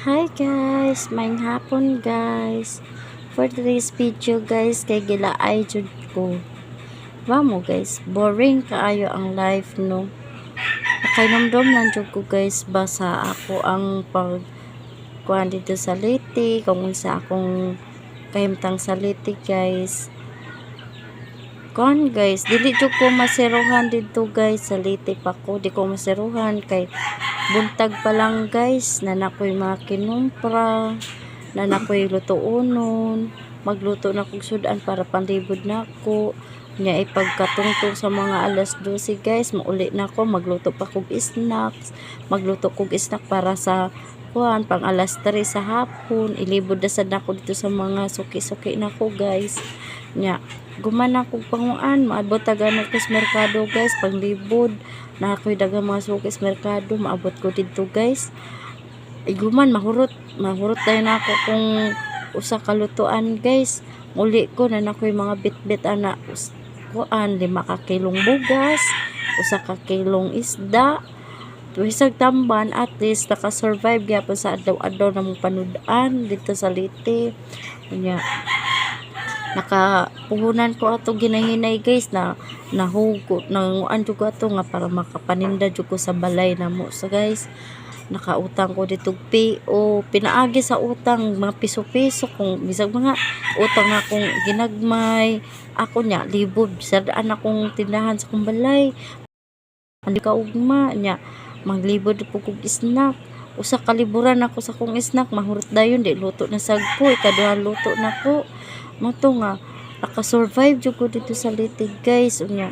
Hi guys, maayong hapon guys. For today's video guys, kay gilaay jud ko. Vamo guys, boring kaayo ang life no. Nakainomdom lang jud ko guys basa ako ang pag kuan dito sa Leyte, kung sa akong kahimtang sa Leyte guys. Kuan guys, dili jud ko masiruhan dito guys sa Leyte pa ko, di ko masiruhan kay buntag pa lang guys, na nakoy mga kinumpra, na nakoy lutuonon, magluto na kog sudan para panlibod na ako. Nya ipagkatungtong sa mga alas 12 guys, mauli na ako, magluto pa kog snacks, magluto kog snack para sa kuan pang alas 3 sa hapon, ilibod na sad nako dito sa mga suki-suki nako guys. Nya gumana kog panguan, maabot taga ko sa merkado guys, panglibod na ako'y dagang mga suki sa merkado, maabot ko dito guys. Ay guman mahurot tayo na ako kung usa ka lutuan guys. Muli ko na nakoy mga bit-bit ana kuan 5 ka kilong bugas, usa ka kilong isda, tuwisag tamban, at least naka-survive gyapon sa adlaw-adlaw na mong panudan dito sa Leyte. Nya nakapuhunan ko ato ginahinay guys, na nahugot nanguan jud ko ato nga para makapaninda jud ko sa balay namo. So guys, nakautang ko dito PO, pinaagi sa utang mga piso-piso, kung bisag mga utang na akong ginagmay ako nya libod sadaan akong tindahan sa kong balay, andi ka ugma nya maglibod po kog snack. Usa ka liburan ako sa kong snack, mahurot dayon di luto na sagpo, ikaduha luto na ko moto nga naka-survive jud ko dito sa Leyte guys. Unya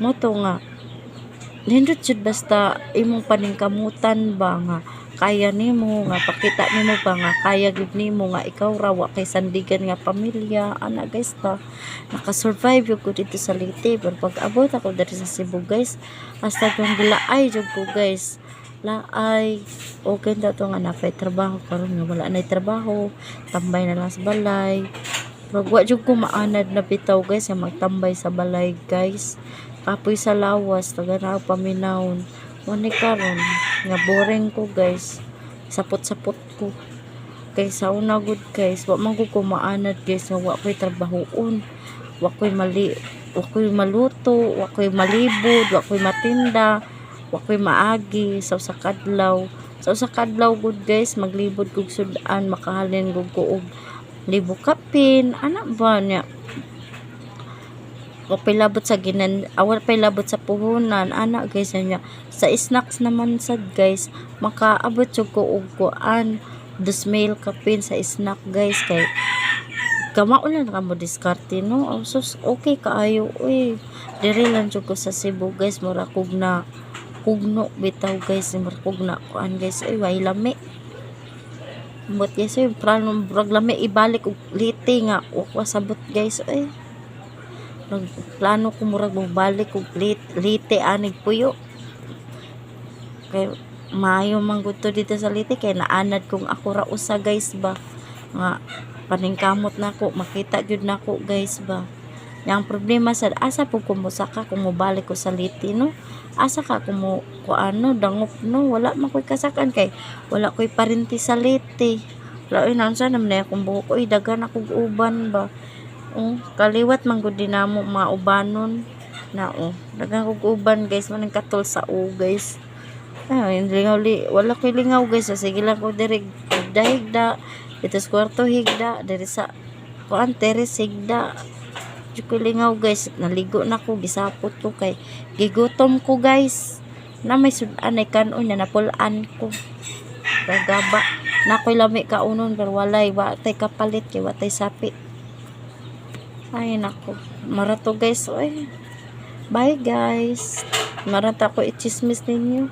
moto nga nindot jud basta imong paningkamutan ba nga kaya nimo, nga pakita nimo ba nga kaya gid nimo, nga ikaw ra wa kay sandigan nga pamilya ana guys. Ta naka-survive jud ko dito sa Leyte, pero pag abot ako diri sa Cebu guys, hasta kung gilaay jud ko guys, laay okay na to nga napay trabaho, karon nga wala nay trabaho, tambay na lang sa balay. Pero wa jud ko maanad na bitaw guys nga magtambay sa balay guys, kapoy sa lawas taga na paminawon. Wani karon nga boring ko guys, sapot-sapot ko kay sa una good guys, wa man ko maanad guys nga wa ko'y trabahoon, wa ko'y maluto, wa ko'y malibod, wa ko'y matinda, wa ko'y maagi sa usa ka adlaw. Sa usa ka adlaw good guys, maglibod kog sudan, makahalin kog og libo kapin ana ba nya, wapay labot sa awal pay labot sa puhunan ana guys. Nya sa snacks naman sad guys, makaabot jud ko og kuan 2,000 kapin sa snack guys, kay kamaulan ka mo diskarte no. Sus okay kaayo uy, diri lang jud ko sa Cebu guys, mura kog na kugno bitaw guys, mura kog na kuan guys ay way lami. But yes, plano brag lami ibalik og Leyte nga wa sabot guys ay. Plano ko murag balik og Leyte anig puyo. Kay maayo man gud to dito sa Leyte, kay naanad kong ako ra usa guys ba. Nga paningkamot nako, makita gyud nako guys ba. Yang problema sad asa po kumusaka kung mobalik ko sa Leyte no. Asa ka kung ano dangop no, wala man ko'y kasakan kay wala ko'y parinti sa Leyte. Laoy nansa naman na akong buhok, oy dagan akong uban ba. Kaliwat man gud dinamo mga ubanon na dagan kog uban guys, man katol sa guys. Lingaw wala ko'y lingaw guys, sige lang ko diri higda dito sa kwarto, higda diri sa kuan teres higda ko lingaw guys. Naligo na ko, gisapot ko kay gigutom ko guys, na may sudan ay kanon na napulaan ko gagaba na ko'y lami kaunon, pero walay wa tay kapalit kay wa tay sapi. Ay nako, marato guys oy. Bye guys, marata ko i-chismis ninyo.